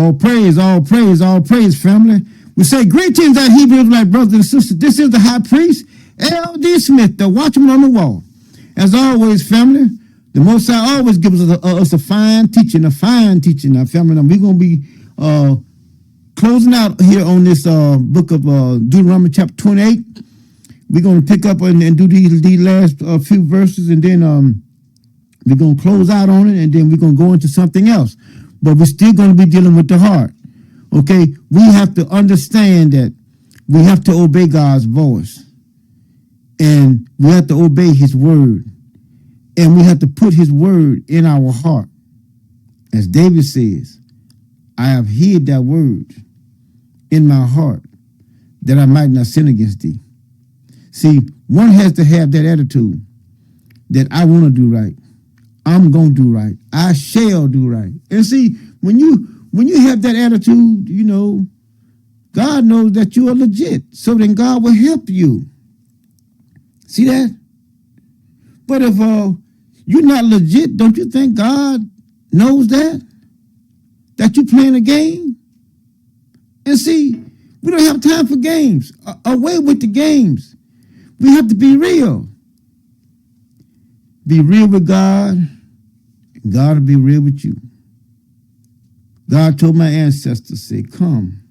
All praise, all praise, all praise, family. We say greetings, our Hebrew Israelite brothers and sisters. This is the high priest, L.D. Smith, the watchman on the wall. As always, family, the Most High always gives us a fine teaching, our family. And we're going to be closing out here on this book of Deuteronomy chapter 28. We're going to pick up and do these last few verses, and then we're going to close out on it, and then we're going to go into something else. But we're still going to be dealing with the heart. Okay? We have to understand that we have to obey God's voice. And we have to obey his word. And we have to put his word in our heart. As David says, I have hid that word in my heart that I might not sin against thee. See, one has to have that attitude that I want to do right. I'm going to do right. I shall do right. And see, when you have that attitude, you know, God knows that you are legit. So then God will help you. See that? But if you're not legit, don't you think God knows that? That you're playing a game? And see, we don't have time for games. Away with the games. We have to be real. Be real with God, and God will be real with you. God told my ancestors, say, come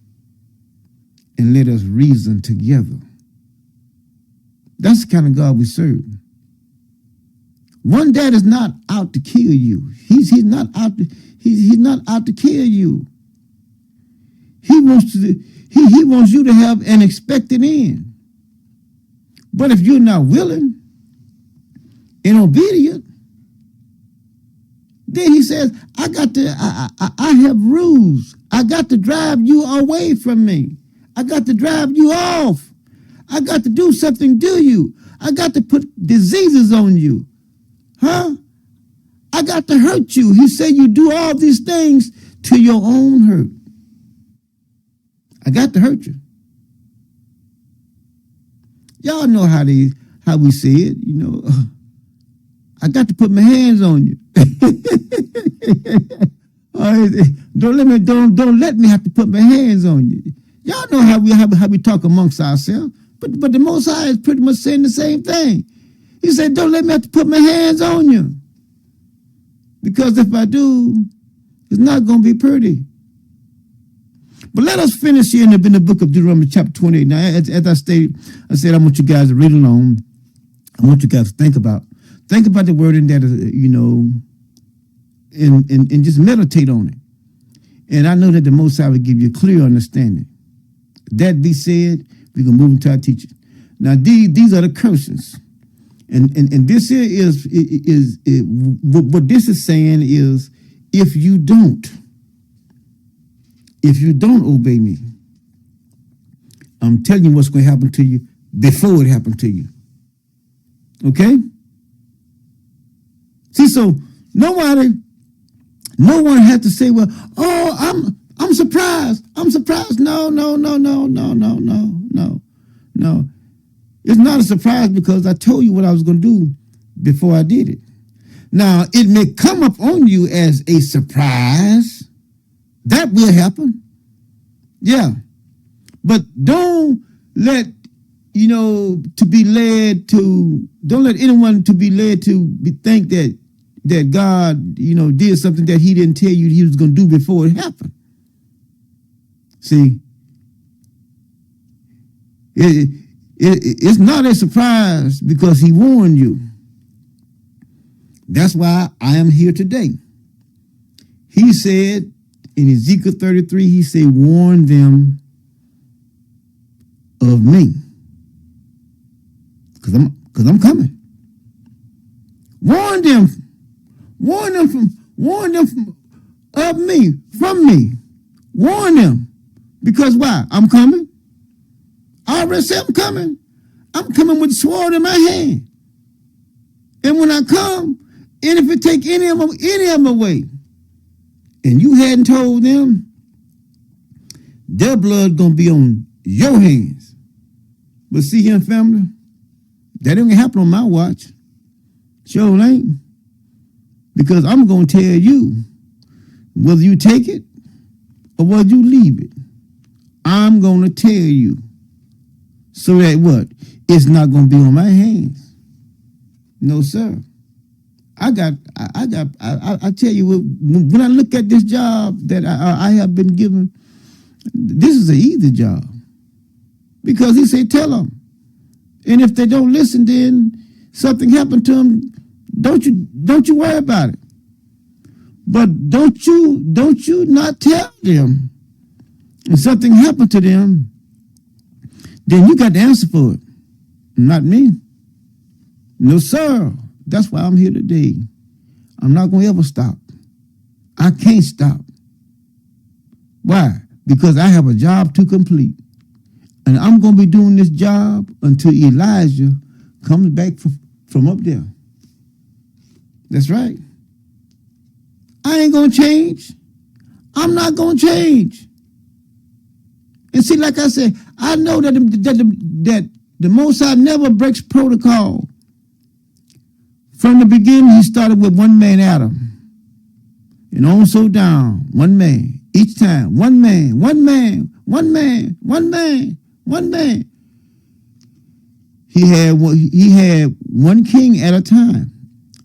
and let us reason together. That's the kind of God we serve. One dad is not out to kill you. He's not out to kill you. He wants you to have an expected end. But if you're not willing and obedient, then he says, I have rules. I got to drive you away from me. I got to drive you off. I got to do something to you. I got to put diseases on you. Huh? I got to hurt you. He said you do all these things to your own hurt. I got to hurt you. Y'all know how we say it, you know. I got to put my hands on you. Don't let me have to put my hands on you. Y'all know how we talk amongst ourselves. But the Most High is pretty much saying the same thing. He said, don't let me have to put my hands on you. Because if I do, it's not going to be pretty. But let us finish here in the book of Deuteronomy chapter 28. Now, as I said, I want you guys to read along. I want you guys to think about the word in that, you know, and just meditate on it. And I know that the Most High will give you a clear understanding. That be said, we're going to move into our teaching. Now, these are the curses. And this here is what this is saying is, if you don't obey me, I'm telling you what's going to happen to you before it happened to you. Okay? See, so no one had to say, well, oh, I'm surprised. I'm surprised. No. It's not a surprise because I told you what I was going to do before I did it. Now, it may come up on you as a surprise. That will happen. Yeah. But don't let anyone to be led to think that God, did something that he didn't tell you he was going to do before it happened. See, it's not a surprise because he warned you. That's why I am here today. He said in Ezekiel 33, he said, warn them of me. Because I'm coming. Warn them from me. Warn them. Because why? I'm coming. I already said I'm coming. I'm coming with a sword in my hand. And when I come, and if it take any of them away, and you hadn't told them, their blood gonna be on your hands. But see here, family, that ain't gonna happen on my watch. Sure ain't. Because I'm gonna tell you whether you take it or will you leave it? I'm going to tell you so that what? It's not going to be on my hands. No, sir. I tell you, when I look at this job that I have been given, this is an easy job. Because he said, tell them. And if they don't listen, then something happened to them, don't you worry about it. But don't you not tell them. If something happened to them, then you got to answer for it. Not me. No, sir. That's why I'm here today. I'm not going to ever stop. I can't stop. Why? Because I have a job to complete. And I'm going to be doing this job until Elijah comes back from up there. That's right. I ain't going to change. I'm not going to change. And see, like I said, I know that the Most High never breaks protocol. From the beginning, he started with one man, Adam. And on so down, one man. Each time, one man, one man, one man, one man, one man. He had one king at a time.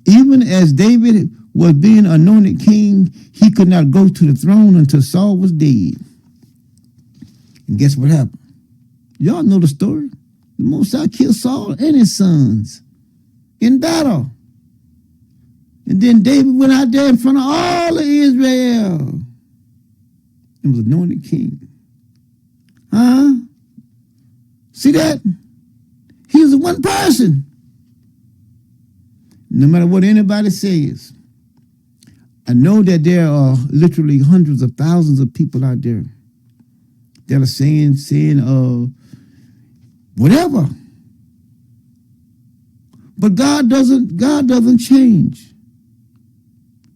Even as David was being anointed king, he could not go to the throne until Saul was dead. And guess what happened? Y'all know the story. The Most High killed Saul and his sons in battle. And then David went out there in front of all of Israel and was anointed king. Huh? See that? He was one person. No matter what anybody says, I know that there are literally hundreds of thousands of people out there that are saying whatever. But God doesn't change.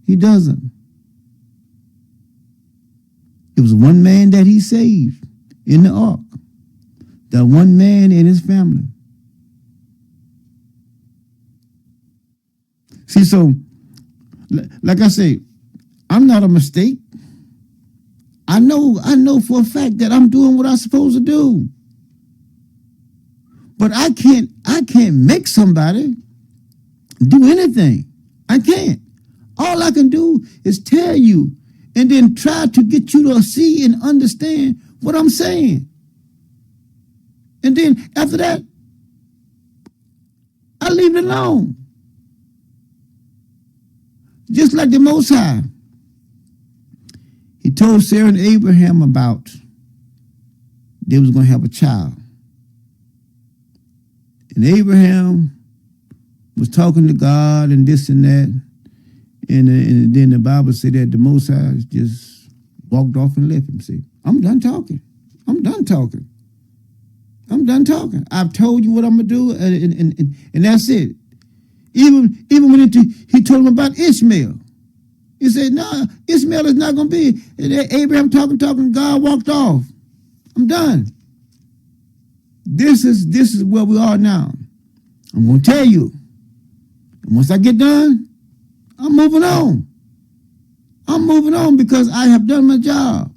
He doesn't. It was one man that he saved in the ark. That one man and his family. See, so, like I say, I'm not a mistake. I know for a fact that I'm doing what I'm supposed to do. But I can't make somebody do anything. I can't. All I can do is tell you and then try to get you to see and understand what I'm saying. And then after that, I leave it alone. Just like the Most High. He told Sarah and Abraham about they was going to have a child. And Abraham was talking to God and this and that. And then the Bible said that the Most High just walked off and left him. See, I'm done talking. I'm done talking. I'm done talking. I've told you what I'm going to do, and that's it. Even when he told him about Ishmael. He said, no, Ishmael is not going to be. And Abraham talking, God walked off. I'm done. This is where we are now. I'm going to tell you. And once I get done, I'm moving on. I'm moving on because I have done my job.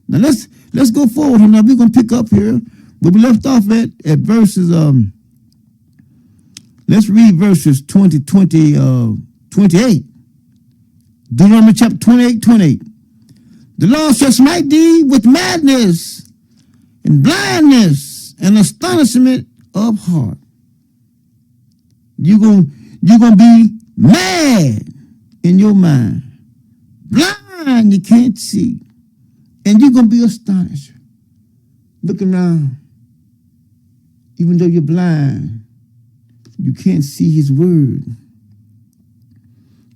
Now let's go forward. Now we're going to pick up here where we left off at verses, let's read verses 28. Deuteronomy chapter 28. The Lord shall smite thee with madness and blindness and astonishment of heart. You're gonna be mad in your mind. Blind, you can't see. And you're gonna be astonished. Looking around. Even though you're blind, you can't see his word.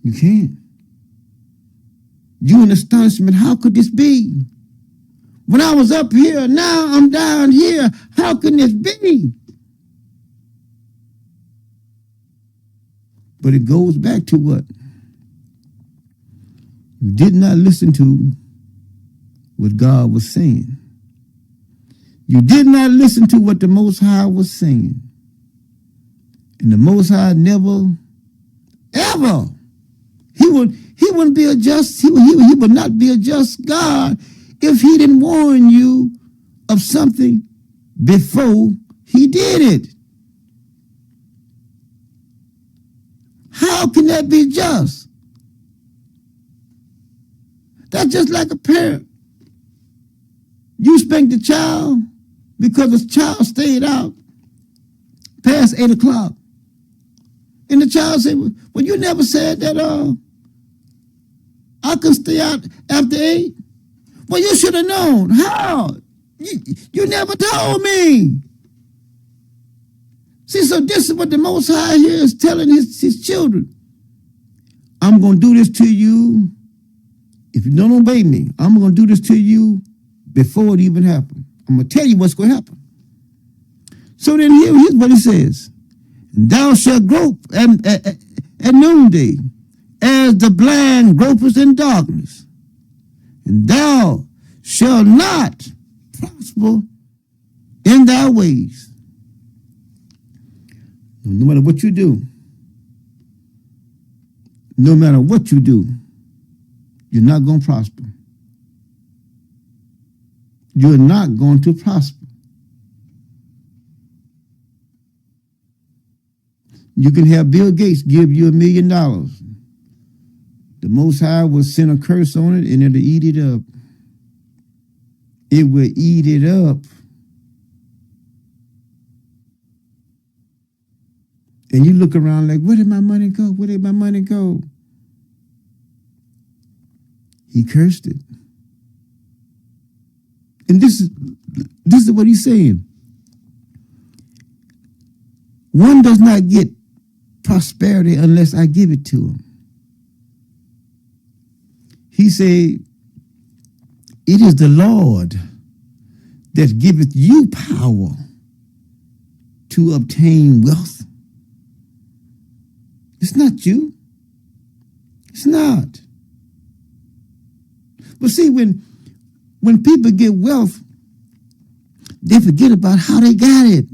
You can't. You in astonishment, how could this be? When I was up here, now I'm down here. How can this be? But it goes back to what? You did not listen to what God was saying. You did not listen to what the Most High was saying. And the Most High never, ever, he would not be a just God if he didn't warn you of something before he did it? How can that be just? That's just like a parent. You spank the child because the child stayed out past 8 o'clock. And the child said, well, you never said that I could stay out after 8. Well, you should have known. How? You never told me. See, so this is what the Most High here is telling his children. I'm going to do this to you. If you don't obey me, I'm going to do this to you before it even happened. I'm going to tell you what's going to happen. So then here's what he says. Thou shalt grope at noonday, as the blind gropers in darkness. And thou shalt not prosper in thy ways. No matter what you do, no matter what you do, you're not going to prosper. You're not going to prosper. You can have Bill Gates give you $1 million. The Most High will send a curse on it and it'll eat it up. It will eat it up. And you look around like, where did my money go? Where did my money go? He cursed it. And this is what he's saying. One does not get prosperity unless I give it to him. He said, it is the Lord that giveth you power to obtain wealth. It's not you. It's not. But see, when people get wealth, they forget about how they got it.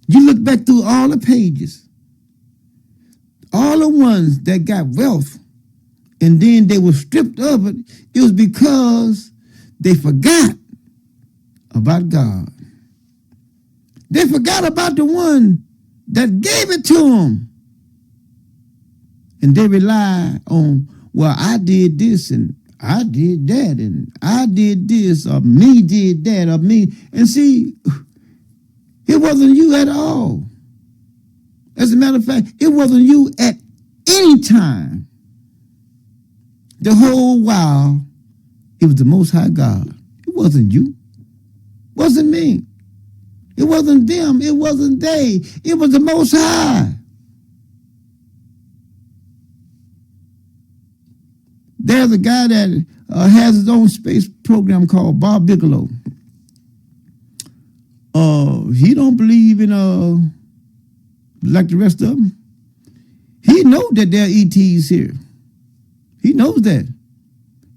You look back through all the pages, all the ones that got wealth, and then they were stripped of it, it was because they forgot about God. They forgot about the one that gave it to them. And they rely on, well, I did this and I did that and I did this or me did that or me. And see, it wasn't you at all. As a matter of fact, it wasn't you at any time. The whole while, it was the Most High God. It wasn't you. It wasn't me. It wasn't them. It wasn't they. It was the Most High. There's a guy that has his own space program called Bob Bigelow. He don't believe in like the rest of them. He knows that there are ETs here. He knows that.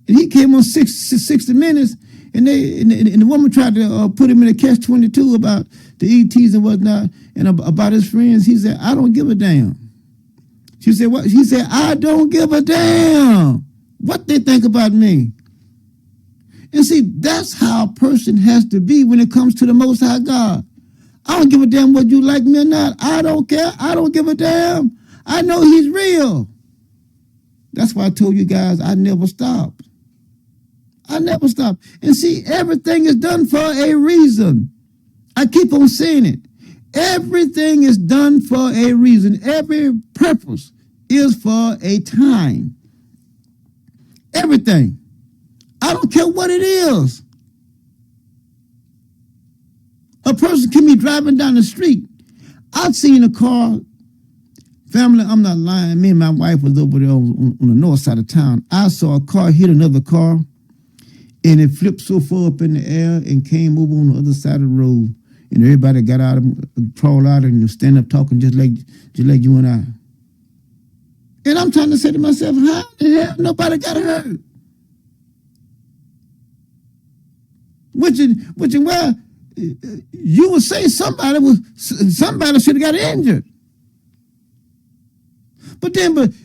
And he came on 60 Minutes, and the woman tried to put him in a catch-22 about the ETs and whatnot, and about his friends. He said, I don't give a damn. She said, what? He said, I don't give a damn what they think about me. And see, that's how a person has to be when it comes to the Most High God. I don't give a damn whether you like me or not. I don't care. I don't give a damn. I know he's real. That's why I told you guys I never stop. I never stop. And see, everything is done for a reason. I keep on saying it. Everything is done for a reason. Every purpose is for a time. Everything. I don't care what it is. A person can be driving down the street. I've seen a car. Family, I'm not lying. Me and my wife was over there on the north side of town. I saw a car hit another car, and it flipped so far up in the air and came over on the other side of the road. And everybody got out, crawled out, and stand up talking just like you and I. And I'm trying to say to myself, how the hell nobody got hurt? Which is why you would say somebody should have got injured. But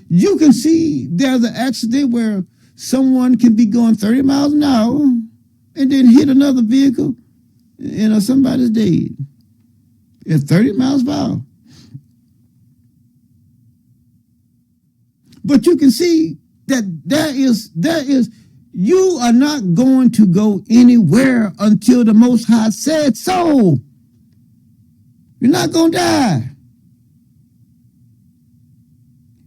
you can see there's an accident where someone can be going 30 miles an hour and then hit another vehicle and somebody's dead at 30 miles per hour. But you can see that there is, you are not going to go anywhere until the Most High said so. You're not going to die.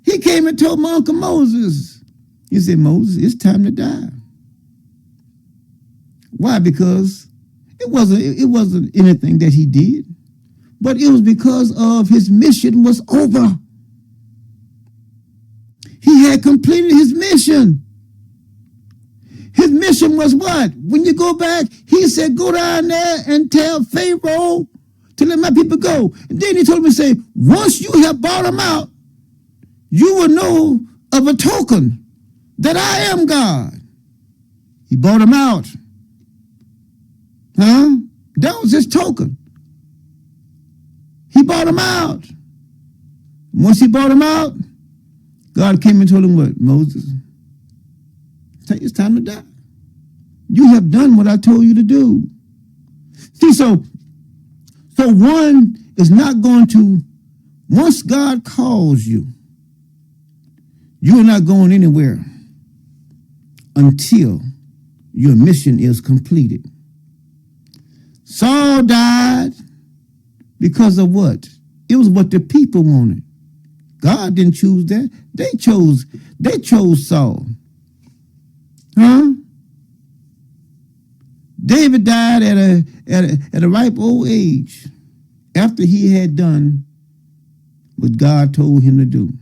He came and told my Uncle Moses, he said, Moses, it's time to die. Why? Because it wasn't anything that he did, but it was because of his mission was over. He had completed his mission. His mission was what? When you go back, he said, go down there and tell Pharaoh to let my people go. And then he told me, say, once you have brought them out, you will know of a token that I am God. He brought them out. Huh? That was his token. He brought them out. Once he brought them out, God came and told him what? Moses, it's time to die. You have done what I told you to do. See, so one is not going to, once God calls you, you are not going anywhere until your mission is completed. Saul died because of what? It was what the people wanted. God didn't choose that. They chose Saul. Huh? David died at a ripe old age after he had done what God told him to do.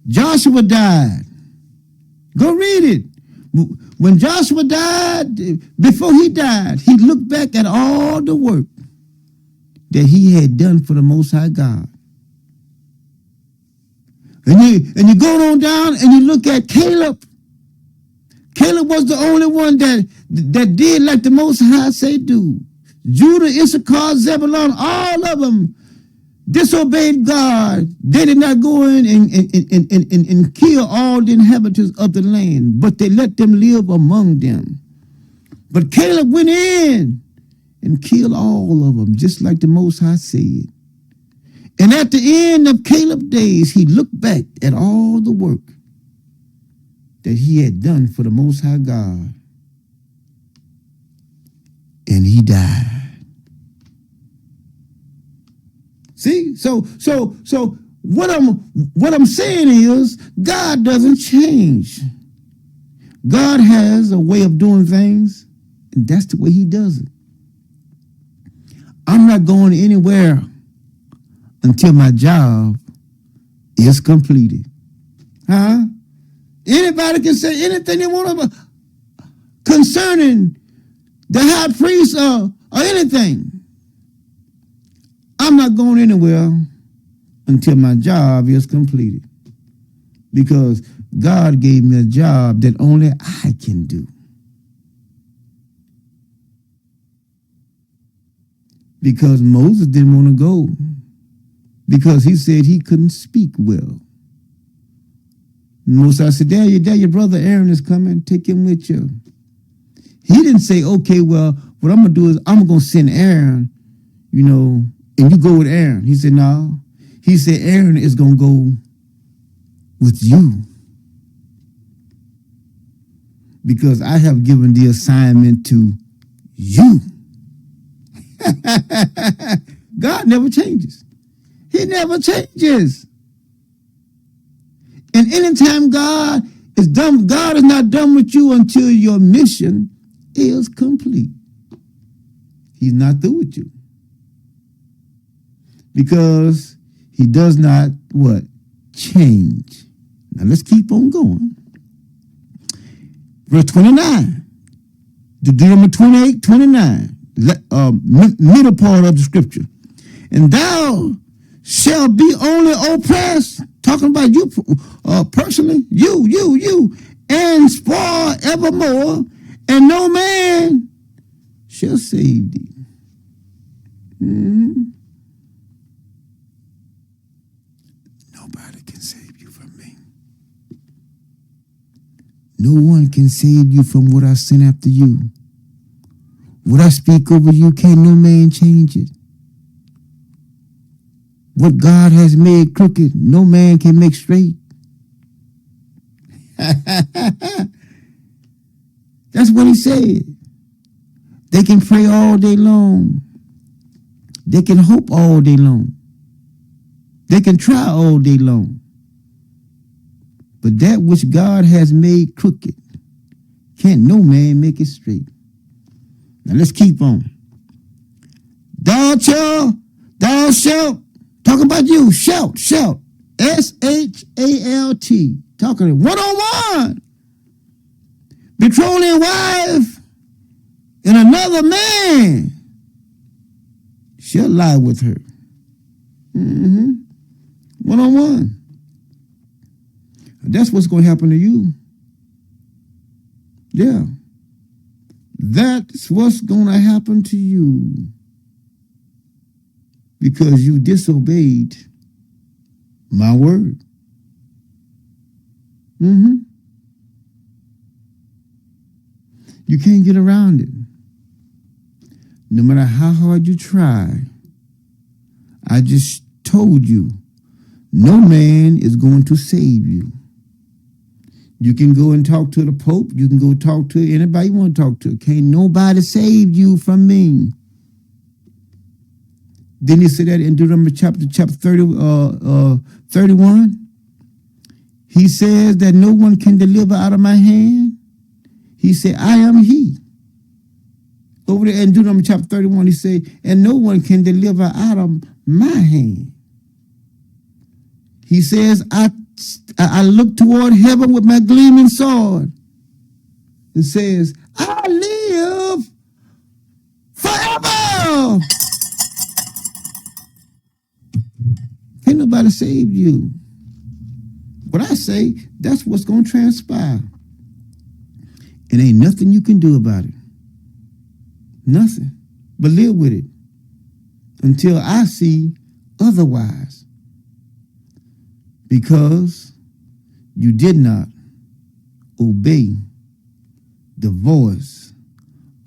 Joshua died. Go read it. When Joshua died, before he died, he looked back at all the work that he had done for the Most High God. And you go on down and you look at Caleb. Caleb was the only one that did like the Most High say do. Judah, Issachar, Zebulun, all of them disobeyed God. They did not go in and kill all the inhabitants of the land, but they let them live among them. But Caleb went in and killed all of them, just like the Most High said. And at the end of Caleb's days, he looked back at all the work that he had done for the Most High God. And he died. See? So what I'm saying is God doesn't change. God has a way of doing things, and that's the way he does it. I'm not going anywhere until my job is completed. Huh? Anybody can say anything they want about concerning the high priest or anything. I'm not going anywhere until my job is completed, because God gave me a job that only I can do. Because Moses didn't want to go, because he said he couldn't speak well. Moses said, Dad, your brother Aaron is coming. Take him with you. He didn't say, okay, well, what I'm going to do is I'm going to send Aaron, and you go with Aaron. He said, no. He said, Aaron is going to go with you, because I have given the assignment to you. God never changes. He never changes. And anytime God is not done with you until your mission is complete. He's not through with you. Because he does not, what? Change. Now let's keep on going. Verse 29. Deuteronomy 28:29. Middle part of the scripture. And thou shalt be only oppressed, talking about you personally, you, and spoil evermore, and no man shall save thee. Nobody can save you from me. No one can save you from what I sent after you. What I speak over you, can't no man change it. What God has made crooked, no man can make straight. That's what he said. They can pray all day long. They can hope all day long. They can try all day long. But that which God has made crooked, can't no man make it straight. Now let's keep on. Thou shalt, talk about you, shout, SHALT, talking one-on-one. Betrothed wife and another man shall lie with her. One-on-one. That's what's going to happen to you. Yeah. That's what's going to happen to you. Because you disobeyed my word. You can't get around it. No matter how hard you try, I just told you, no man is going to save you. You can go and talk to the Pope. You can go talk to anybody you want to talk to. Can't nobody save you from me. Then he said that in Deuteronomy chapter 31. He says that no one can deliver out of my hand. He said, I am he. Over there in Deuteronomy chapter 31, he said, and no one can deliver out of my hand. He says, I look toward heaven with my gleaming sword. It says, I live forever. Ain't nobody save you. What I say, that's what's going to transpire. And ain't nothing you can do about it. Nothing. But live with it until I see otherwise. Because you did not obey the voice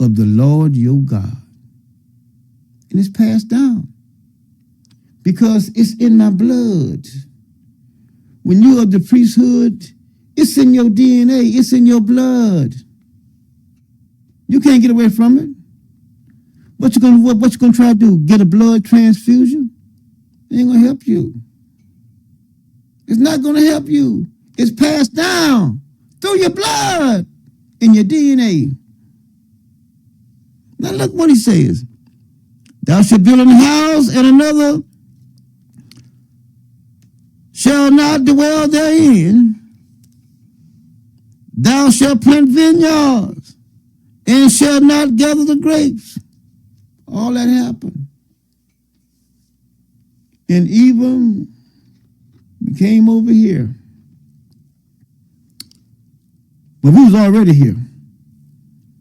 of the Lord your God. And it's passed down. Because it's in my blood. When you're of the priesthood, it's in your DNA. It's in your blood. You can't get away from it. What you gonna try to do? Get a blood transfusion? It ain't gonna help you. It's not gonna help you. It's passed down through your blood and your DNA. Now look what he says. Thou shalt build an house, and another shall not dwell therein. Thou shalt plant vineyards, and shall not gather the grapes. All that happened. And even we came over here. But we was already here.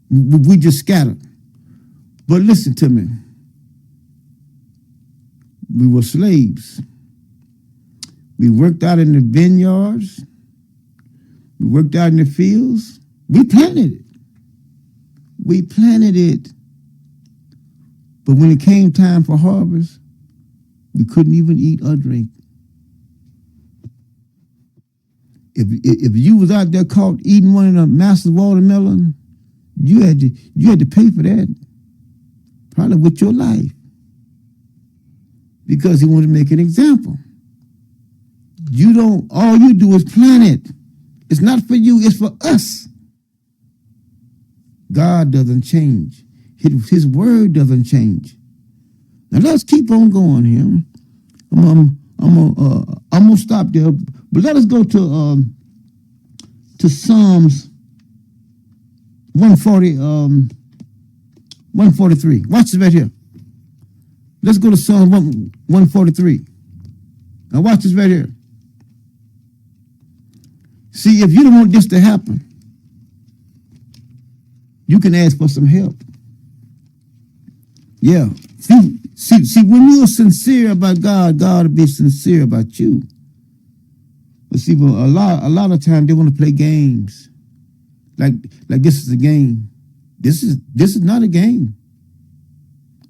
We just scattered. But listen to me. We were slaves. We worked out in the vineyards. We worked out in the fields. We planted it. We planted it. But when it came time for harvest, we couldn't even eat or drink. If you was out there caught eating one of the master's watermelon, you had to pay for that, probably with your life, because he wanted to make an example. All you do is plant it. It's not for you, it's for us. God doesn't change. His word doesn't change. Now let's keep on going here. I'm gonna stop there, but let us go to Psalms 143. Watch this right here. Let's go to Psalm 143. Now watch this right here. See, if you don't want this to happen, you can ask for some help. Yeah. See, when you're sincere about God, God will be sincere about you. But see, a lot of times they want to play games. like this is a game. This is not a game.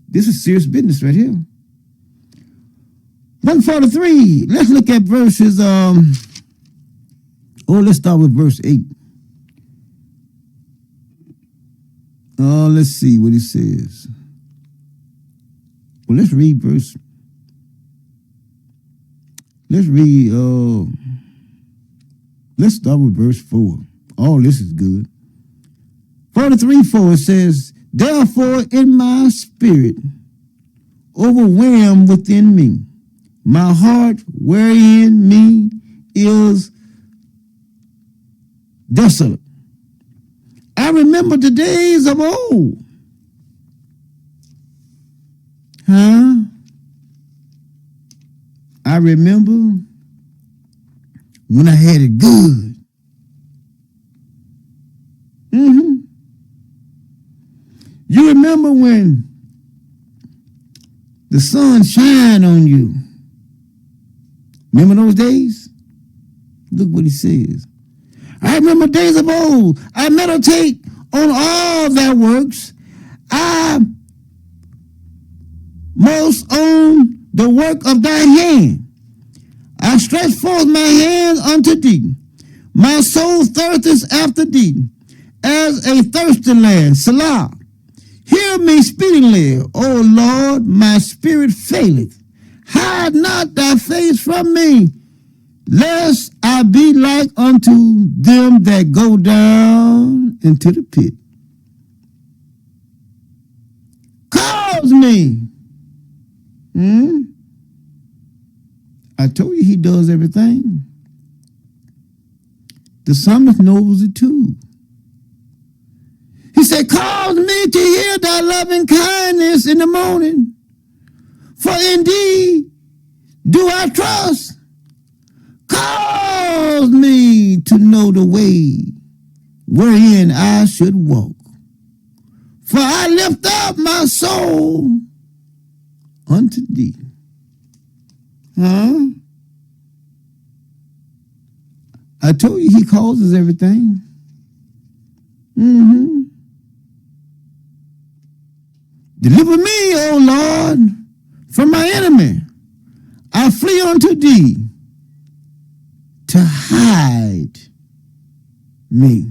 This is serious business right here. 143. Let's look at verses. Let's start with verse 8. Let's see what he says. Well, let's read verse. Let's start with verse 4. All this is good. 43:4 it says, therefore in my spirit overwhelmed within me, my heart wherein me is desolate. I remember the days of old. I remember when I had it good. You remember when the sun shined on you? Remember those days? Look what he says. I remember days of old. I meditate on all thy works. I most on the work of thy hand. I stretch forth my hands unto thee. My soul thirsteth after thee, as a thirsty land. Selah. Hear me speedily, O Lord, my spirit faileth. Hide not thy face from me, lest I be like unto them that go down into the pit. Cause me. I told you he does everything. The psalmist knows it too. He said, cause me to hear thy loving kindness in the morning. For indeed do I trust. Cause me to know the way wherein I should walk. For I lift up my soul unto thee. I told you he causes everything. Deliver me, O Lord, from my enemy. I flee unto thee to hide me.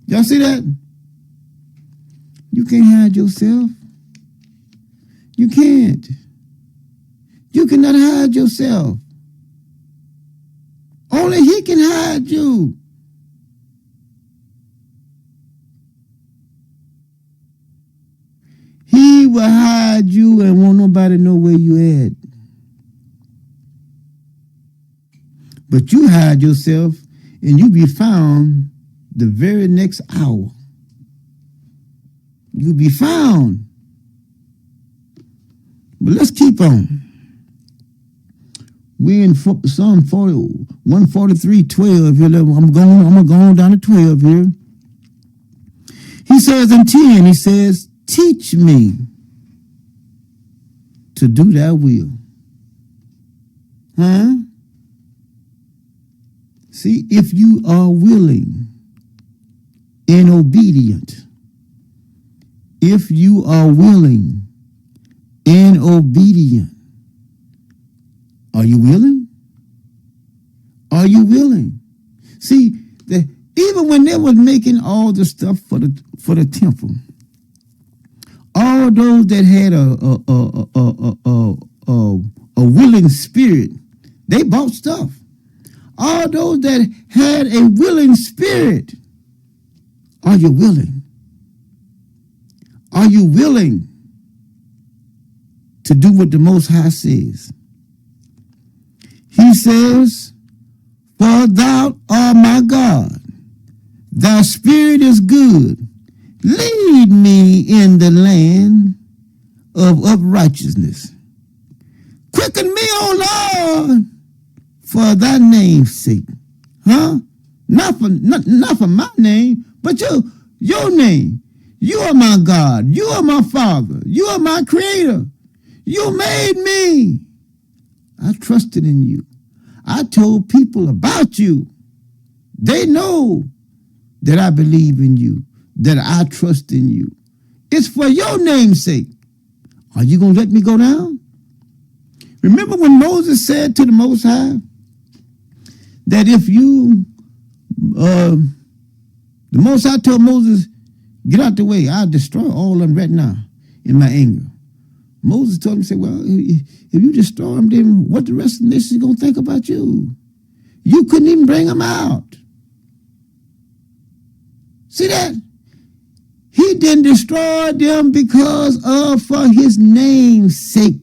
Y'all see that? You can't hide yourself. You can't. You cannot hide yourself. Only he can hide you. He will hide you and won't nobody know where you at. But you hide yourself and you be found the very next hour. You'll be found. But let's keep on. We're in Psalm 143:12 here. I'm gonna go on down to 12 here. He says in 10, he says, teach me to do thy will. See, if you are willing and obedient, if you are willing and obedient, are you willing? Are you willing? See, even when they was making all the stuff for the temple, all those that had a willing spirit, they bought stuff. All those that had a willing spirit, are you willing? Are you willing to do what the Most High says? He says, for thou art my God, thy spirit is good. Lead me in the land of uprightness. Quicken me, O Lord, for thy name's sake. Not for my name, but your name. You are my God. You are my Father. You are my Creator. You made me. I trusted in you. I told people about you. They know that I believe in you, that I trust in you. It's for your name's sake. Are you going to let me go down? Remember when Moses said to the Most High that if you, the Most High told Moses, get out the way, I'll destroy all of them right now in my anger. Moses told him, say, well, if you destroy them, then what the rest of the nation is going to think about you? You couldn't even bring them out. See that? He didn't destroy them because of for his name's sake.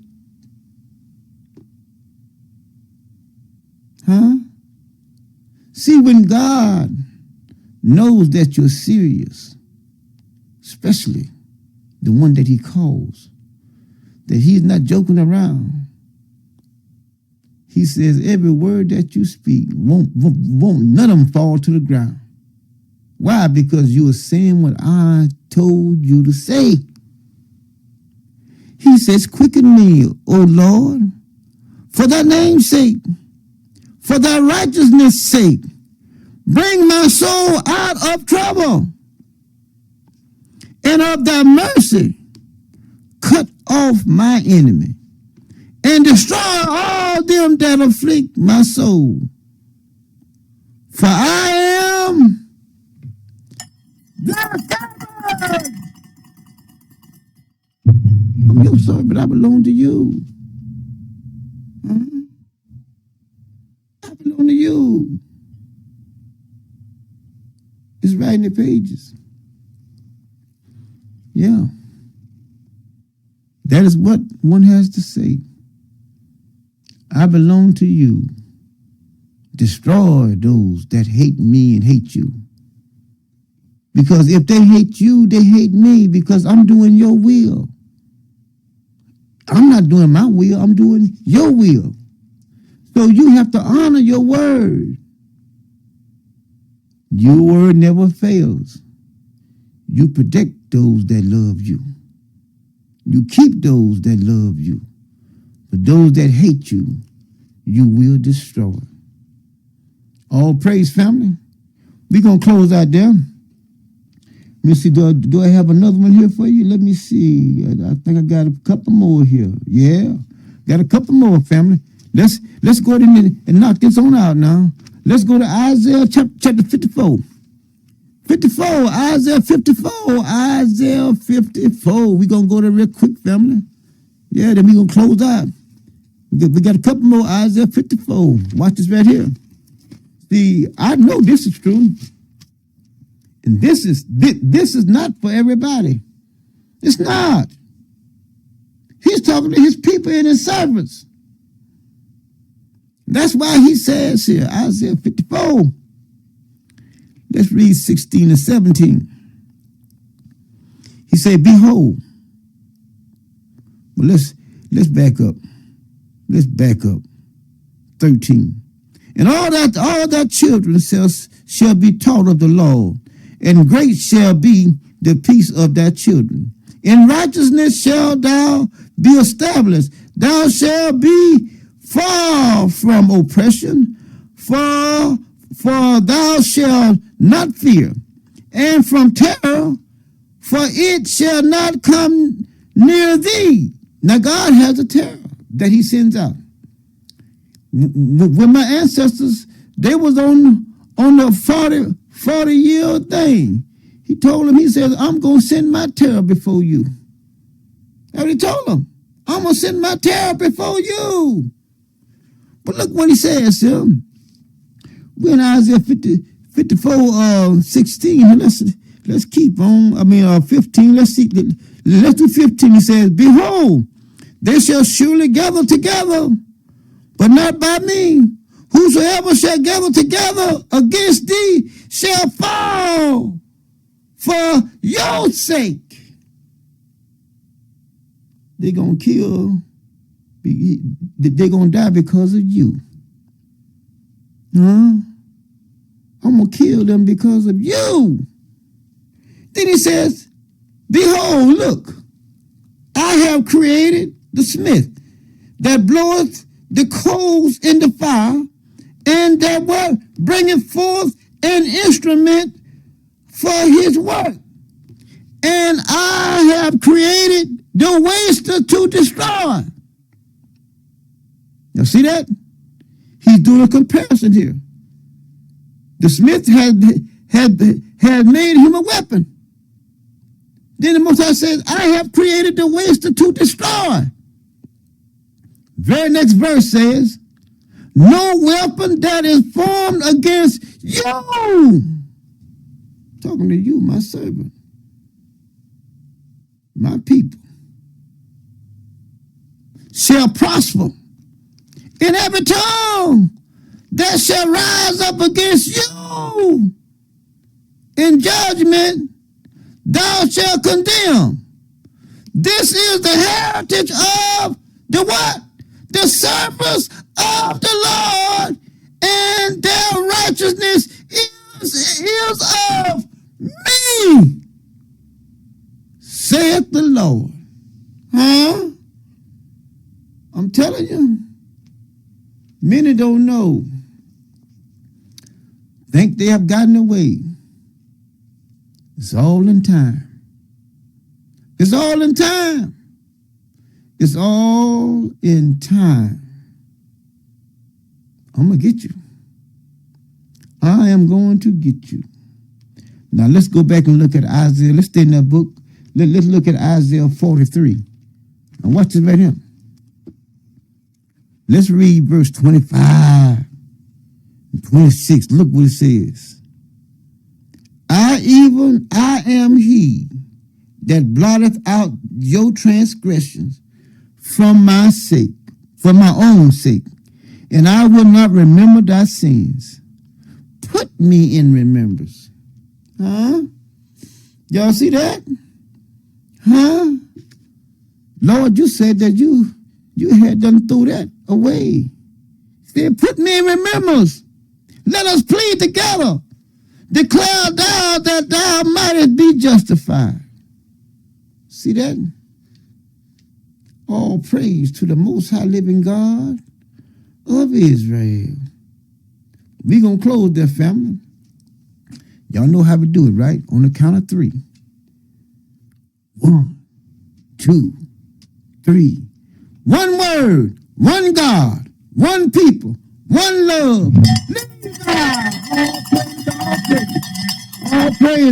Huh? See, when God knows that you're serious, especially the one that he calls, that he's not joking around, he says every word that you speak won't none of them fall to the ground. Why? Because you are saying what I told you to say. He says, quicken me, O Lord, for thy name's sake, for thy righteousness' sake. Bring my soul out of trouble, and of thy mercy cut off my enemy, and destroy all them that afflict my soul. For I am I'm your servant, but I belong to you. I belong to you. It's right in the pages. Yeah. That is what one has to say. I belong to you. Destroy those that hate me and hate you. Because if they hate you, they hate me because I'm doing your will. I'm not doing my will, I'm doing your will. So you have to honor your word. Your word never fails. You protect those that love you. You keep those that love you. But those that hate you, you will destroy. All praise, family. We're going to close out there. Let me see, do I have another one here for you? Let me see. I think I got a couple more here. Yeah, got a couple more, family. Let's go ahead and knock this on out now. Let's go to Isaiah chapter 54. 54, Isaiah 54, Isaiah 54. We're going to go there real quick, family. Yeah, then we're going to close out. We got a couple more, Isaiah 54. Watch this right here. See, I know this is true. And this is not for everybody. It's not. He's talking to his people and his servants. That's why he says here, Isaiah 54. Let's read 16 and 17. He said, behold. Well, let's back up. Let's back up. 13. And all that children shall be taught of the Lord, and great shall be the peace of thy children. In righteousness shalt thou be established. Thou shalt be far from oppression, for thou shalt not fear, and from terror, for it shall not come near thee. Now God has a terror that he sends out. When my ancestors, they was on the 40-year thing, he told them, he said, I'm going to send my terror before you. That's what he told them. I'm going to send my terror before you. But look what he says here. We're in Isaiah 54, 16. Let's keep on. 15. Let's see. Let's do 15. He says, behold, they shall surely gather together, but not by me. Whosoever shall gather together against thee shall fall for your sake. They're going to kill. They're going to die because of you. Huh? I'm going to kill them because of you. Then he says, behold, look, I have created the smith that bloweth the coals in the fire, and that what bringeth forth an instrument for his work. And I have created the waster to destroy. Now see that? He's doing a comparison here. The smith had made him a weapon. Then the Most High says, I have created the waster to destroy. Very next verse says, no weapon that is formed against you, talking to you, my servant, my people, shall prosper. In every tongue that shall rise up against you in judgment, thou shalt condemn. This is the heritage of the what? The servants of the Lord, and their righteousness is of me, saith the Lord. Huh? I'm telling you, many don't know. Think they have gotten away. It's all in time. It's all in time. It's all in time. I'm going to get you. I am going to get you. Now let's go back and look at Isaiah. Let's stay in that book. Let's look at Isaiah 43. And watch this right here. Let's read verse 25 and 26. Look what it says. I am he that blotteth out your transgressions from my sake, for my own sake, and I will not remember thy sins. Put me in remembrance. Huh? Y'all see that? Huh? Lord, you said that you had done throw that away. He said, put me in remembrance. Let us plead together. Declare thou that thou mightest be justified. See that? All praise to the Most High living God of Israel. We're going to close there, family. Y'all know how we do it, right? On the count of 3. 1, 2, 3. One word, one God, one people, one love.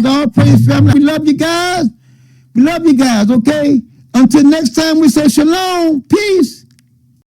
All praise, family. We love you guys. We love you guys, okay? Until next time, we say shalom, peace.